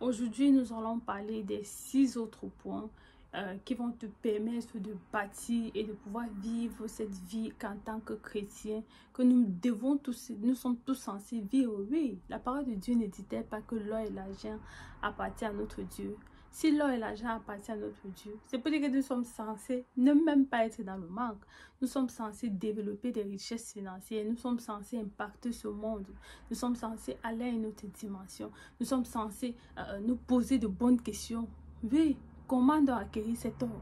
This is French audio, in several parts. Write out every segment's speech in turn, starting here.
Aujourd'hui, nous allons parler des 6 autres points qui vont te permettre de bâtir et de pouvoir vivre cette vie qu'en tant que chrétien, que nous sommes tous censés vivre. Oui, la parole de Dieu ne dit-elle pas que l'or et l'argent appartiennent à notre Dieu? Si l'or et l'argent appartiennent à notre Dieu, c'est pour dire que nous sommes censés ne même pas être dans le manque. Nous sommes censés développer des richesses financières. Nous sommes censés impacter ce monde. Nous sommes censés aller à une autre dimension. Nous sommes censés nous poser de bonnes questions. Oui, comment acquérir cet or?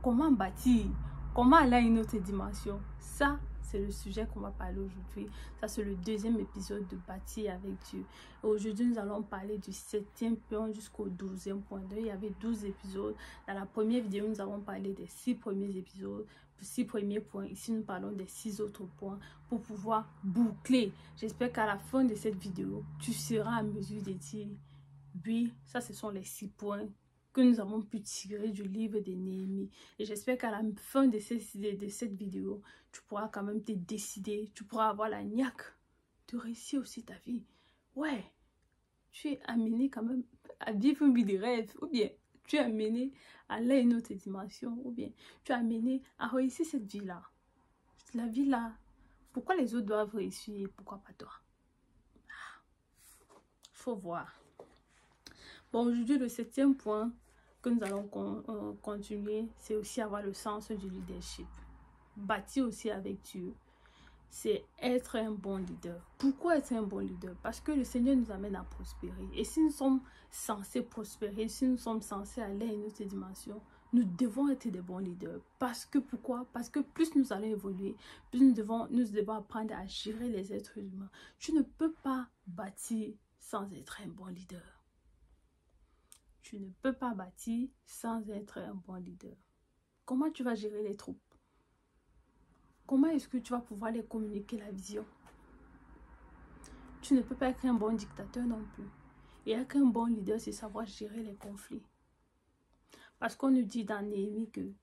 Comment bâtir? Comment aller à une autre dimension? Ça, c'est le sujet qu'on va parler aujourd'hui. Ça, c'est le deuxième épisode de Bâtir avec Dieu. Aujourd'hui, nous allons parler du 7e point jusqu'au 12e point. Donc, il y avait 12 épisodes. Dans la première vidéo, nous avons parlé des 6 premiers épisodes, 6 premiers points. Ici, nous parlons des 6 autres points pour pouvoir boucler. J'espère qu'à la fin de cette vidéo, tu seras en mesure de dire, oui, ça, ce sont les 6 points que nous avons pu tirer du livre de Néhémie. Et j'espère qu'à la fin de cette vidéo, tu pourras quand même te décider, tu pourras avoir la niaque de réussir aussi ta vie. Ouais, tu es amené quand même à vivre une vie de rêve, ou bien tu es amené à aller à une autre dimension, ou bien tu es amené à réussir cette vie-là. La vie-là, pourquoi les autres doivent réussir et pourquoi pas toi? Faut voir. Bon, aujourd'hui, le 7e point que nous allons continuer, c'est aussi avoir le sens du leadership. Bâtir aussi avec Dieu, c'est être un bon leader. Pourquoi être un bon leader? Parce que le Seigneur nous amène à prospérer. Et si nous sommes censés prospérer, si nous sommes censés aller à une autre dimension, nous devons être des bons leaders. Parce que pourquoi? Parce que plus nous allons évoluer, plus nous devons apprendre à gérer les êtres humains. Tu ne peux pas bâtir sans être un bon leader. Tu ne peux pas bâtir sans être un bon leader. Comment tu vas gérer les troupes? Comment est-ce que tu vas pouvoir les communiquer la vision? Tu ne peux pas être un bon dictateur non plus. Et être un bon leader, c'est savoir gérer les conflits. Parce qu'on nous dit dans Néhémie qu'il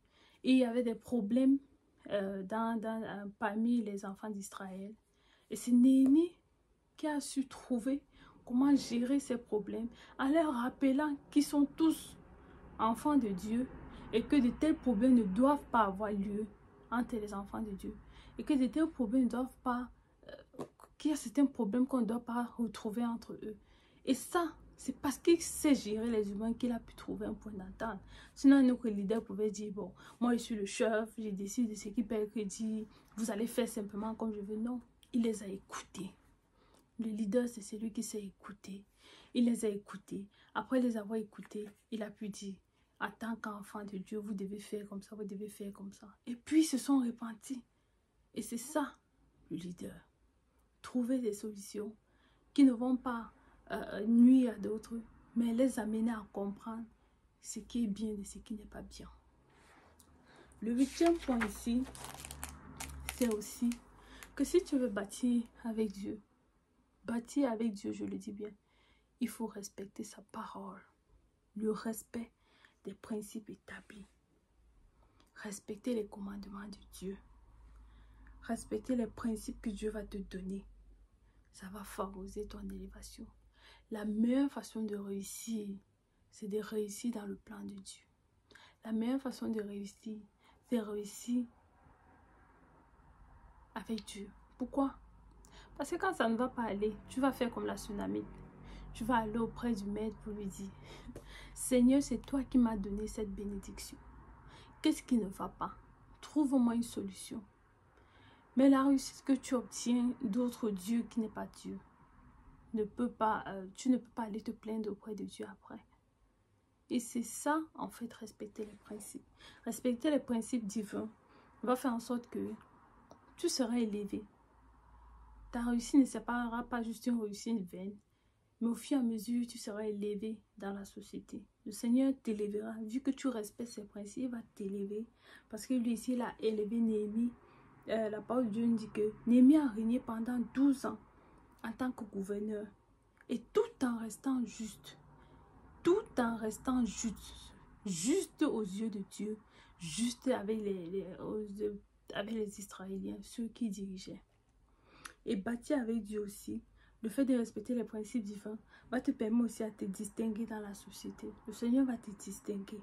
y avait des problèmes parmi les enfants d'Israël. Et c'est Néhémie qui a su trouver comment gérer ces problèmes en leur rappelant qu'ils sont tous enfants de Dieu et que de tels problèmes ne doivent pas avoir lieu entre les enfants de Dieu et que de tels problèmes ne doivent pas qu'il y a certains problèmes qu'on ne doit pas retrouver entre eux. Et ça, c'est parce qu'il sait gérer les humains qu'il a pu trouver un point d'entente. Sinon, notre leader pouvait dire, bon, moi je suis le chef, je décide de ce qui paie le crédit, vous allez faire simplement comme je veux. Non, il les a écoutés. Le leader, c'est celui qui sait écouter. Il les a écoutés. Après les avoir écoutés, il a pu dire, en tant qu'enfant de Dieu, vous devez faire comme ça, vous devez faire comme ça. Et puis, ils se sont repentis. Et c'est ça, le leader. Trouver des solutions qui ne vont pas nuire à d'autres, mais les amener à comprendre ce qui est bien et ce qui n'est pas bien. Le 8e point ici, c'est aussi que si tu veux bâtir avec Dieu, je le dis bien, il faut respecter sa parole, le respect des principes établis, respecter les commandements de Dieu, respecter les principes que Dieu va te donner. Ça va favoriser ton élévation. La meilleure façon de réussir, c'est de réussir dans le plan de Dieu. La meilleure façon de réussir, c'est réussir avec Dieu. Pourquoi? Parce que quand ça ne va pas aller, tu vas faire comme la tsunami. Tu vas aller auprès du maître pour lui dire, Seigneur, c'est toi qui m'as donné cette bénédiction. Qu'est-ce qui ne va pas? Trouve-moi une solution. Mais la réussite que tu obtiens d'autres dieux qui n'est pas Dieu, tu ne peux pas aller te plaindre auprès de Dieu après. Et c'est ça, en fait, respecter les principes. Respecter les principes divins va faire en sorte que tu seras élevé. Ta réussite ne sera pas juste une réussite vaine, mais au fur et à mesure, tu seras élevé dans la société. Le Seigneur t'élèvera. Vu que tu respectes ses principes, il va t'élever. Parce que lui ici, il a élevé Néhémie. La parole de Dieu nous dit que Néhémie a régné pendant 12 ans en tant que gouverneur. Et tout en restant juste. Tout en restant juste. Juste aux yeux de Dieu. Juste avec les Israéliens, ceux qui dirigeaient. Et bâtir avec Dieu aussi le fait de respecter les principes divins va te permettre aussi à te distinguer dans la société. Le Seigneur va te distinguer.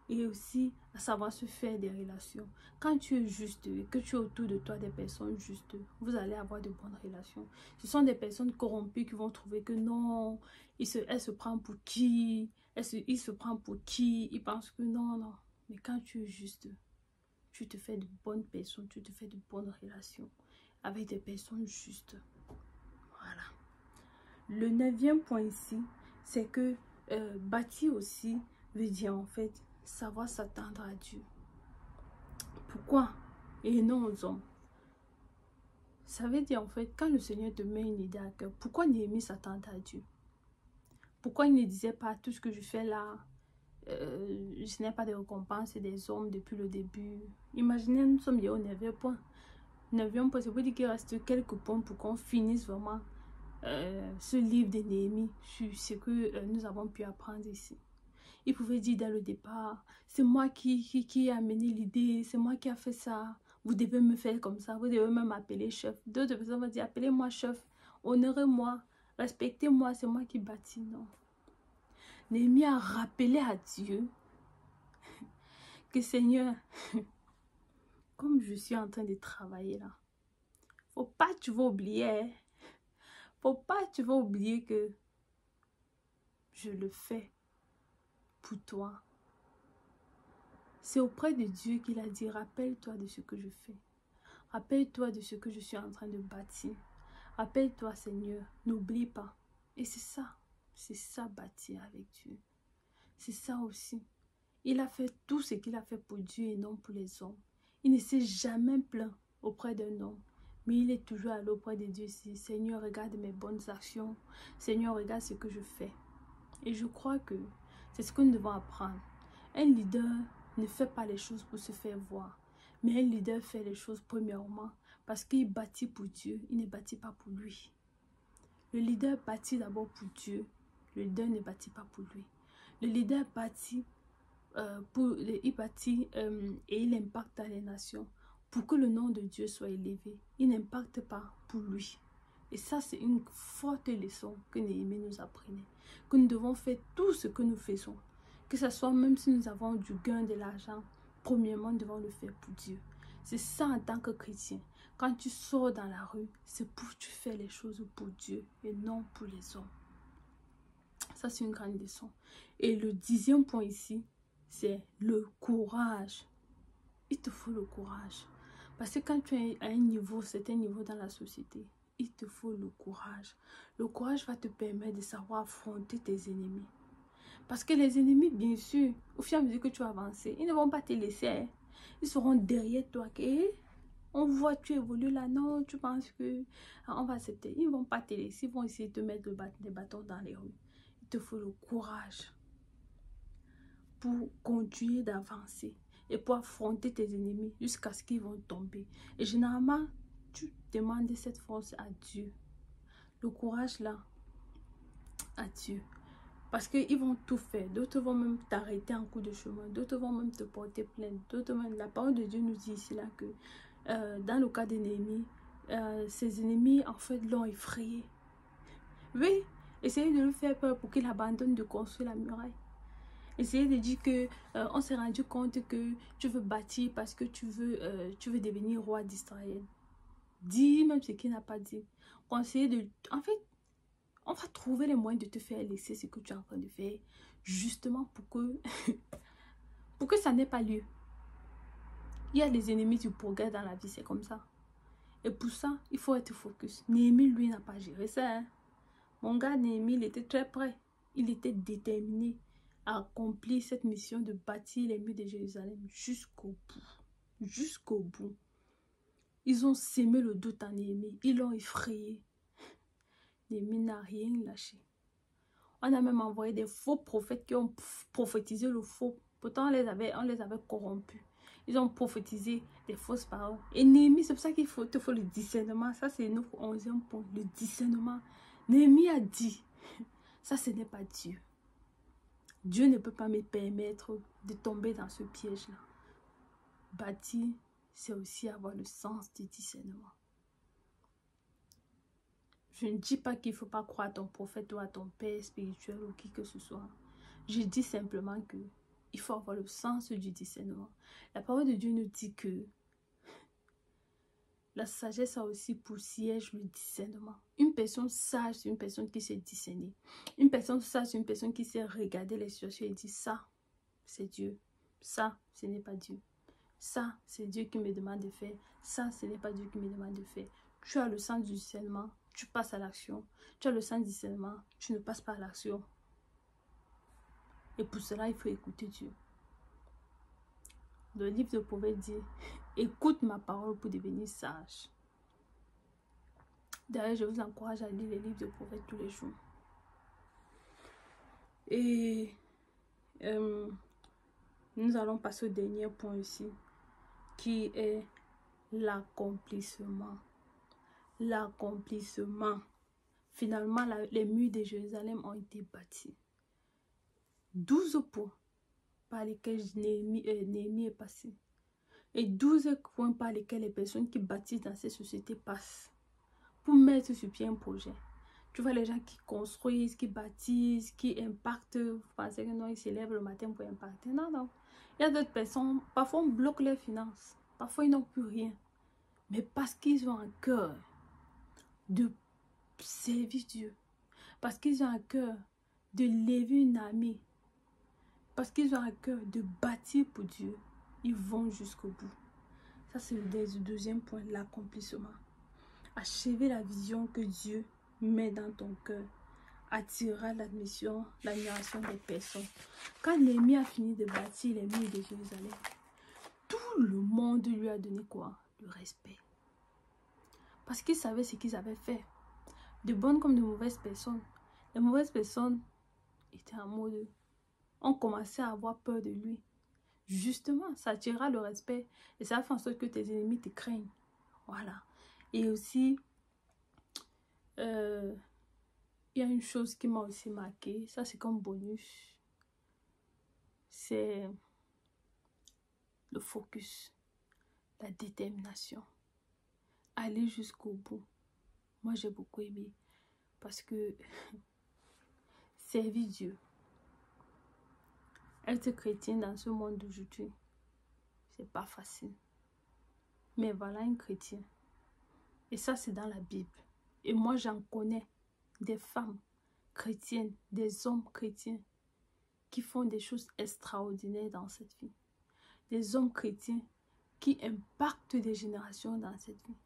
Et aussi à savoir se faire des relations. Quand tu es juste et que tu es autour de toi des personnes justes, vous allez avoir de bonnes relations. Ce sont des personnes corrompues qui vont trouver que non, elle se prend pour qui, il se prend pour qui, il pense que non, non. Mais quand tu es juste, tu te fais de bonnes personnes, tu te fais de bonnes relations avec des personnes justes. Voilà. Le 9e point ici, c'est que bâtir aussi veut dire en fait savoir s'attendre à Dieu. Pourquoi? Et non aux hommes. Ça veut dire en fait, quand le Seigneur te met une idée à cœur, pourquoi Néhémie s'attendait à Dieu? Pourquoi il ne disait pas tout ce que je fais là, je n'ai pas de récompense des hommes depuis le début? Imaginez, nous sommes au 9e point. 9e point, c'est pour dire qu'il reste quelques points pour qu'on finisse vraiment ce livre de Néhémie sur ce que nous avons pu apprendre ici. Il pouvait dire dès le départ, c'est moi qui ai amené l'idée, c'est moi qui a fait ça. Vous devez me faire comme ça, vous devez même m'appeler chef. D'autres personnes vont dire, appelez-moi chef, honorez-moi, respectez-moi, c'est moi qui bâtis. Non. Néhémie a rappelé à Dieu que Seigneur, comme je suis en train de travailler là, faut pas que tu vas oublier, hein. Faut pas que tu vas oublier que je le fais pour toi. C'est auprès de Dieu qu'il a dit, rappelle-toi de ce que je fais. Rappelle-toi de ce que je suis en train de bâtir. Rappelle-toi, Seigneur, n'oublie pas. Et c'est ça bâtir avec Dieu. C'est ça aussi. Il a fait tout ce qu'il a fait pour Dieu et non pour les hommes. Il ne s'est jamais plaint auprès d'un homme. Mais il est toujours allé auprès de Dieu ici. Seigneur, regarde mes bonnes actions. Seigneur, regarde ce que je fais. Et je crois que c'est ce que nous devons apprendre. Un leader ne fait pas les choses pour se faire voir. Mais un leader fait les choses premièrement parce qu'il bâtit pour Dieu. Il ne bâtit pas pour lui. Le leader bâtit d'abord pour Dieu. Le leader ne bâtit pas pour lui. Le leader bâtit, et il impacte les nations pour que le nom de Dieu soit élevé. Il n'impacte pas pour lui. Et ça, c'est une forte leçon que Néhémie nous apprenait. Que nous devons faire tout ce que nous faisons. Que ce soit même si nous avons du gain, de l'argent, premièrement, nous devons le faire pour Dieu. C'est ça en tant que chrétien. Quand tu sors dans la rue, c'est pour que tu fais les choses pour Dieu et non pour les hommes. Ça, c'est une grande leçon. Et le 10e point ici, c'est le courage. Il te faut le courage. Parce que quand tu es à un niveau, certain niveau dans la société, il te faut le courage. Le courage va te permettre de savoir affronter tes ennemis. Parce que les ennemis, bien sûr, au fur et à mesure que tu vas avancer, ils ne vont pas te laisser. Hein. Ils seront derrière toi. On voit tu évolues là, non, tu penses que on va accepter. Ils ne vont pas te laisser, ils vont essayer de te mettre des bâtons dans les roues. Il te faut le courage pour continuer d'avancer et pour affronter tes ennemis jusqu'à ce qu'ils vont tomber. Et généralement, tu demandes cette force à Dieu. Le courage là, à Dieu. Parce qu'ils vont tout faire. D'autres vont même t'arrêter en cours de chemin. D'autres vont même te porter plainte. D'autres même... La parole de Dieu nous dit ici là que dans le cas de Néhémie, ses ennemis en fait l'ont effrayé. Oui, essayez de lui faire peur pour qu'il abandonne de construire la muraille. Essayez de dire que on s'est rendu compte que tu veux bâtir parce que tu veux devenir roi d'Israël. Dis même ce qu'il n'a pas dit. Conseillez de... En fait, on va trouver les moyens de te faire laisser ce que tu es en train de faire. Justement pour que, pour que ça n'ait pas lieu. Il y a des ennemis du progrès dans la vie, c'est comme ça. Et pour ça, il faut être focus. Néhémie, lui, n'a pas géré ça. Hein. Mon gars, Néhémie, il était très prêt. Il était déterminé à accomplir cette mission de bâtir les murs de Jérusalem jusqu'au bout. Jusqu'au bout. Ils ont sémé le doute en Néhémie. Ils l'ont effrayé. Néhémie n'a rien lâché. On a même envoyé des faux prophètes qui ont prophétisé le faux. Pourtant, on les avait corrompus. Ils ont prophétisé des fausses paroles. Et Néhémie, c'est pour ça qu'il te faut le discernement. Ça, c'est notre 11e point. Le discernement. Néhémie a dit, ça, ce n'est pas Dieu. Dieu ne peut pas me permettre de tomber dans ce piège-là. Bâtir, c'est aussi avoir le sens du discernement. Je ne dis pas qu'il ne faut pas croire à ton prophète ou à ton père spirituel ou qui que ce soit. Je dis simplement que il faut avoir le sens du discernement. La parole de Dieu nous dit que la sagesse a aussi pour siège le discernement. Une personne sage, c'est une personne qui sait discerner. Une personne sage, c'est une personne qui sait regarder les situations et dire ça, c'est Dieu. Ça, ce n'est pas Dieu. Ça, c'est Dieu qui me demande de faire. Ça, ce n'est pas Dieu qui me demande de faire. Tu as le sens du discernement, tu passes à l'action. Tu as le sens du discernement, tu ne passes pas à l'action. Et pour cela, il faut écouter Dieu. Le livre de Proverbes dit, écoute ma parole pour devenir sage. D'ailleurs, je vous encourage à lire les livres de Proverbes tous les jours. Et nous allons passer au dernier point ici, qui est l'accomplissement. L'accomplissement. Finalement, les murs de Jérusalem ont été bâtis. 12 points par lesquels Néhémie est passé. Et 12 points par lesquels les personnes qui bâtissent dans ces sociétés passent pour mettre sur pied un projet. Tu vois les gens qui construisent, qui bâtissent, qui impactent. Vous pensez que non, ils se lèvent le matin pour impacter. Non, non. Il y a d'autres personnes, parfois on bloque leurs finances. Parfois ils n'ont plus rien. Mais parce qu'ils ont un cœur de servir Dieu. Parce qu'ils ont un cœur de lever une armée. Parce qu'ils ont un cœur de bâtir pour Dieu. Ils vont jusqu'au bout. Ça, c'est le deuxième point, l'accomplissement. Achever la vision que Dieu met dans ton cœur attirera l'admiration des personnes. Quand Néhémie a fini de bâtir les murs de Jérusalem, tout le monde lui a donné quoi? Le respect. Parce qu'ils savaient ce qu'ils avaient fait. De bonnes comme de mauvaises personnes. Les mauvaises personnes étaient en mode... On commençait à avoir peur de lui. Justement, ça attirera le respect. Et ça fait en sorte que tes ennemis te craignent. Voilà. Et aussi, il y a une chose qui m'a aussi marqué. Ça, c'est comme bonus. C'est le focus. La détermination. Aller jusqu'au bout. Moi, j'ai beaucoup aimé. Parce que servir Dieu. Être chrétien dans ce monde d'aujourd'hui, c'est pas facile. Mais voilà un chrétien. Et ça, c'est dans la Bible. Et moi, j'en connais des femmes chrétiennes, des hommes chrétiens qui font des choses extraordinaires dans cette vie. Des hommes chrétiens qui impactent des générations dans cette vie.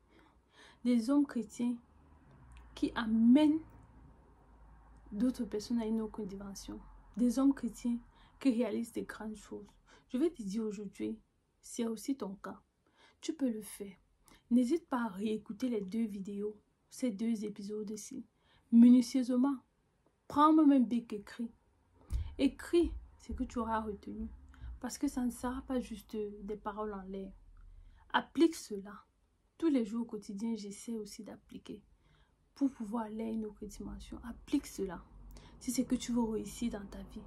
Des hommes chrétiens qui amènent d'autres personnes à une autre dimension. Des hommes chrétiens qui réalisent des grandes choses. Je vais te dire aujourd'hui, c'est aussi ton cas. Tu peux le faire. N'hésite pas à réécouter les 2 vidéos, ces 2 épisodes-ci, minutieusement. Prends même un bic, écrit. Écris ce que tu auras retenu. Parce que ça ne sera pas juste des paroles en l'air. Applique cela. Tous les jours au quotidien, j'essaie aussi d'appliquer. Pour pouvoir aller à une autre dimension, applique cela. Si c'est que tu veux réussir dans ta vie,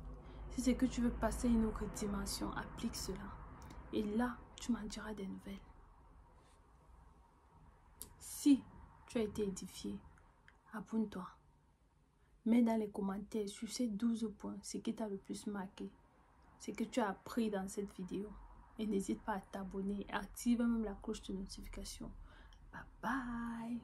si c'est que tu veux passer à une autre dimension, applique cela. Et là, tu m'en diras des nouvelles. Si tu as été édifié, abonne-toi. Mets dans les commentaires sur ces 12 points ce qui t'a le plus marqué, ce que tu as appris dans cette vidéo. Et n'hésite pas à t'abonner et active même la cloche de notification. Bye bye.